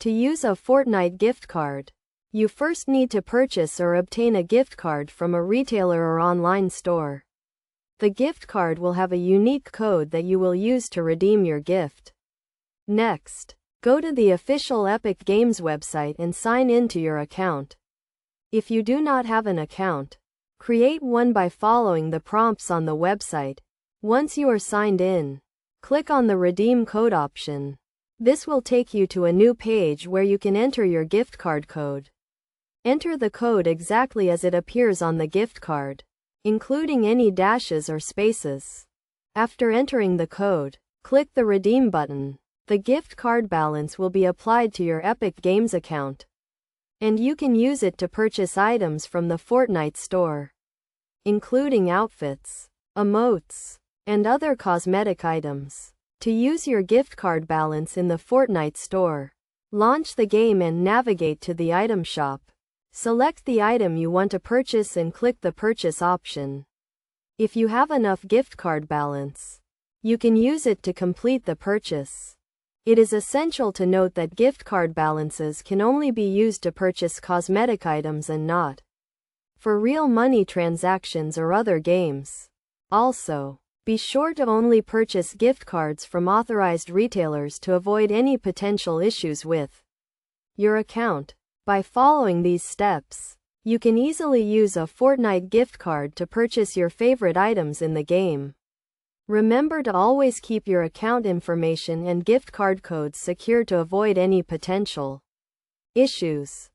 To use a Fortnite gift card, you first need to purchase or obtain a gift card from a retailer or online store. The gift card will have a unique code that you will use to redeem your gift. Next, go to the official Epic Games website and sign in to your account. If you do not have an account, create one by following the prompts on the website. Once you are signed in, click on the Redeem Code option. This will take you to a new page where you can enter your gift card code. Enter the code exactly as it appears on the gift card, including any dashes or spaces. After entering the code, click the Redeem button. The gift card balance will be applied to your Epic Games account, and you can use it to purchase items from the Fortnite store, including outfits, emotes, and other cosmetic items. To use your gift card balance in the Fortnite store, launch the game and navigate to the item shop. Select the item you want to purchase and click the purchase option. If you have enough gift card balance, you can use it to complete the purchase. It is essential to note that gift card balances can only be used to purchase cosmetic items and not for real money transactions or other games. Also, be sure to only purchase gift cards from authorized retailers to avoid any potential issues with your account. By following these steps, you can easily use a Fortnite gift card to purchase your favorite items in the game. Remember to always keep your account information and gift card codes secure to avoid any potential issues.